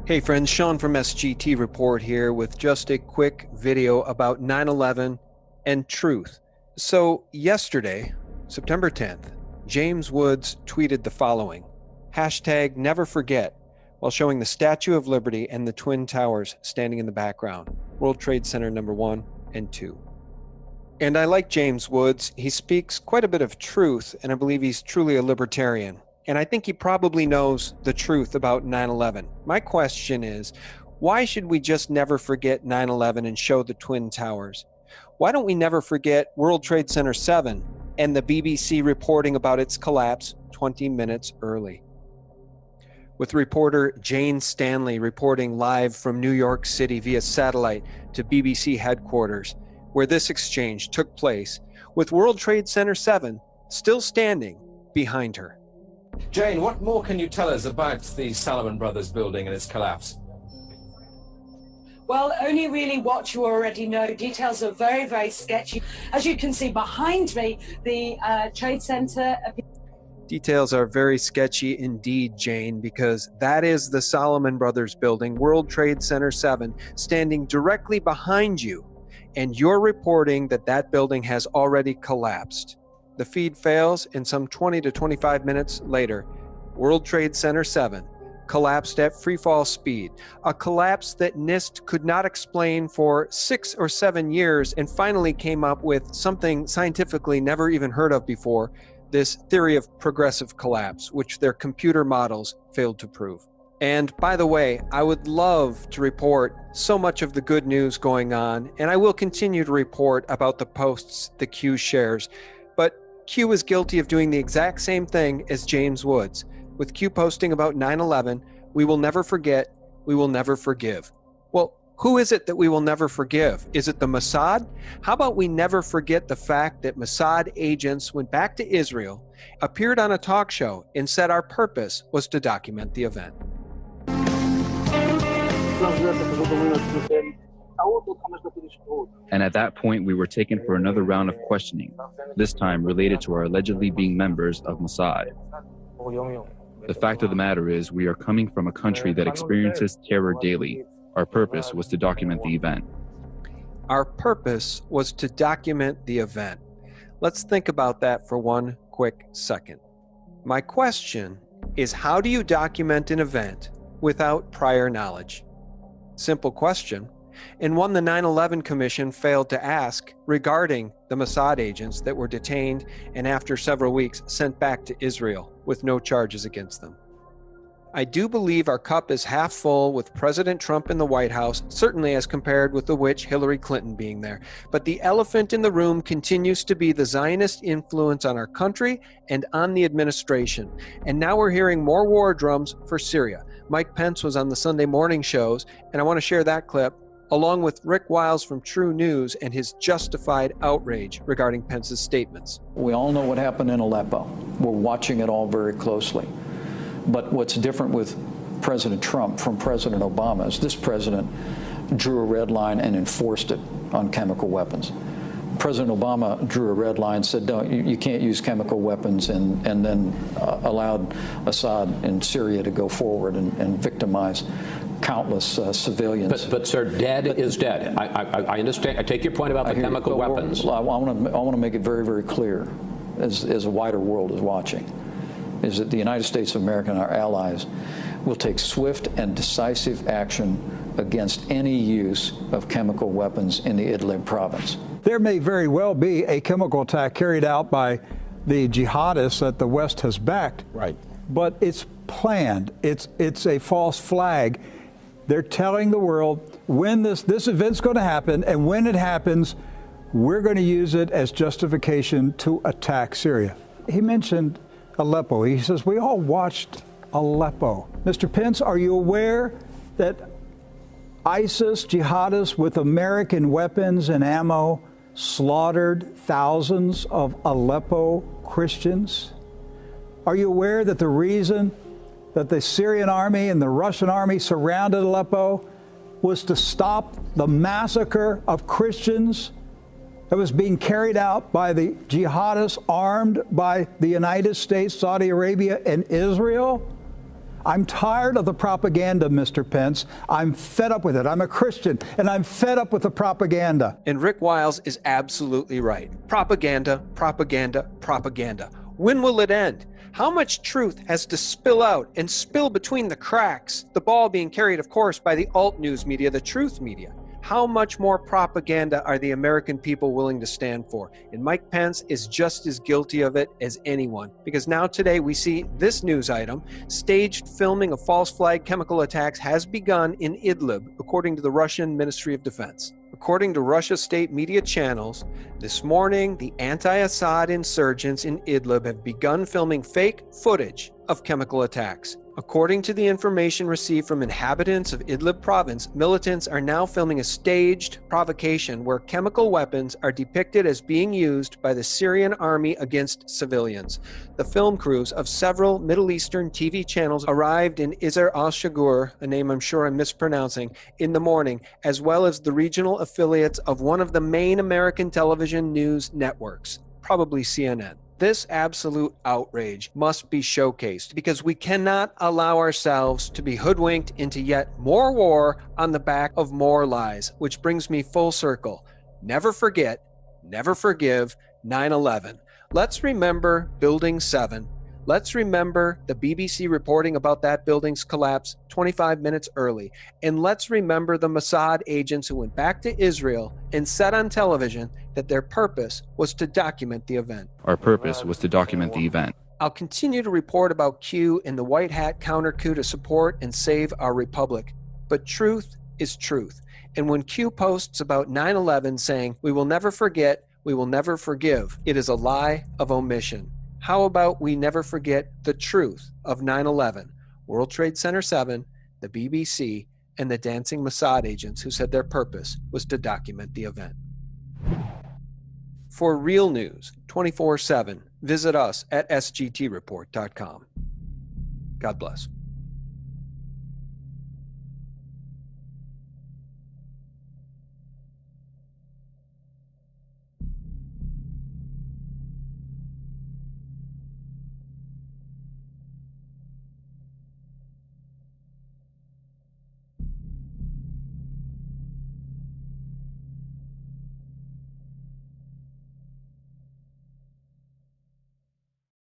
Hey friends, Sean from SGT Report here with just a quick video about 9/11 and truth. So yesterday, September 10th, James Woods tweeted the following, #NeverForget, while showing the Statue of Liberty and the Twin Towers standing in the background, World Trade Center number 1 and 2. And I like James Woods. He speaks quite a bit of truth, and I believe he's truly a libertarian. And I think he probably knows the truth about 9/11. My question is, why should we just never forget 9/11 and show the Twin Towers? Why don't we never forget World Trade Center 7 and the BBC reporting about its collapse 20 minutes early? With reporter Jane Stanley reporting live from New York City via satellite to BBC headquarters, where this exchange took place, with World Trade Center 7 still standing behind her. Jane, what more can you tell us about the Salomon Brothers building and its collapse? Well, only really what you already know. Details are very, very sketchy. As you can see behind me, the Trade Center. Details are very sketchy indeed, Jane, because that is the Salomon Brothers building, World Trade Center 7, standing directly behind you. And you're reporting that that building has already collapsed. The feed fails, and some 20 to 25 minutes later, World Trade Center 7 collapsed at freefall speed, a collapse that NIST could not explain for 6 or 7 years and finally came up with something scientifically never even heard of before, this theory of progressive collapse, which their computer models failed to prove. And by the way, I would love to report so much of the good news going on, and I will continue to report about the posts that Q shares, but Q is guilty of doing the exact same thing as James Woods. With Q posting about 9/11, we will never forget, we will never forgive. Well, who is it that we will never forgive? Is it the Mossad? How about we never forget the fact that Mossad agents went back to Israel, appeared on a talk show, and said our purpose was to document the event. And at that point, we were taken for another round of questioning, this time related to our allegedly being members of Mossad. The fact of the matter is, we are coming from a country that experiences terror daily. Our purpose was to document the event. Our purpose was to document the event. Let's think about that for one quick second. My question is, how do you document an event without prior knowledge? Simple question, and one the 9/11 Commission failed to ask regarding the Mossad agents that were detained and after several weeks sent back to Israel with no charges against them. I do believe our cup is half full with President Trump in the White House, certainly as compared with the witch Hillary Clinton being there. But the elephant in the room continues to be the Zionist influence on our country and on the administration. And now we're hearing more war drums for Syria. Mike Pence was on the Sunday morning shows, and I want to share that clip, along with Rick Wiles from True News and his justified outrage regarding Pence's statements. We all know what happened in Aleppo. We're watching it all very closely. But what's different with President Trump from President Obama is this president drew a red line and enforced it on chemical weapons. President Obama drew a red line, said, no, you can't use chemical weapons, and then allowed Assad in Syria to go forward and victimize countless civilians. But sir, dead is dead. I understand. I take your point about the chemical weapons. I want to make it very, very clear, as a wider world is watching, is that the United States of America and our allies will take swift and decisive action against any use of chemical weapons in the Idlib province. There may very well be a chemical attack carried out by the jihadists that the West has backed. Right. But it's planned. It's a false flag. They're telling the world when this event's going to happen, and when it happens, we're going to use it as justification to attack Syria. He mentioned Aleppo. He says, we all watched Aleppo. Mr. Pence, are you aware that ISIS jihadists with American weapons and ammo slaughtered thousands of Aleppo Christians? Are you aware that the reason that the Syrian army and the Russian army surrounded Aleppo was to stop the massacre of Christians that was being carried out by the jihadists armed by the United States, Saudi Arabia, and Israel? I'm tired of the propaganda, Mr. Pence. I'm fed up with it. I'm a Christian, and I'm fed up with the propaganda. And Rick Wiles is absolutely right. Propaganda, propaganda, propaganda. When will it end? How much truth has to spill out and spill between the cracks? The ball being carried, of course, by the alt news media, the truth media. How much more propaganda are the American people willing to stand for? And Mike Pence is just as guilty of it as anyone. Because now today we see this news item: staged filming of false flag chemical attacks has begun in Idlib, according to the Russian Ministry of Defense. According to Russia's state media channels, this morning the anti-Assad insurgents in Idlib have begun filming fake footage of chemical attacks. According to the information received from inhabitants of Idlib province, militants are now filming a staged provocation where chemical weapons are depicted as being used by the Syrian army against civilians. The film crews of several Middle Eastern TV channels arrived in Izar al-Shagur, a name I'm sure I'm mispronouncing, in the morning, as well as the regional affiliates of one of the main American television news networks, probably CNN. This absolute outrage must be showcased because we cannot allow ourselves to be hoodwinked into yet more war on the back of more lies, which brings me full circle. Never forget, never forgive 9/11. Let's remember Building 7. Let's remember the BBC reporting about that building's collapse 25 minutes early. And let's remember the Mossad agents who went back to Israel and said on television that their purpose was to document the event. Our purpose was to document the event. I'll continue to report about Q and the white hat counter coup to support and save our republic. But truth is truth. And when Q posts about 9/11 saying, "We will never forget, we will never forgive," it is a lie of omission. How about we never forget the truth of 9/11, World Trade Center 7, the BBC, and the dancing Mossad agents who said their purpose was to document the event. For real news 24/7, visit us at sgtreport.com. God bless.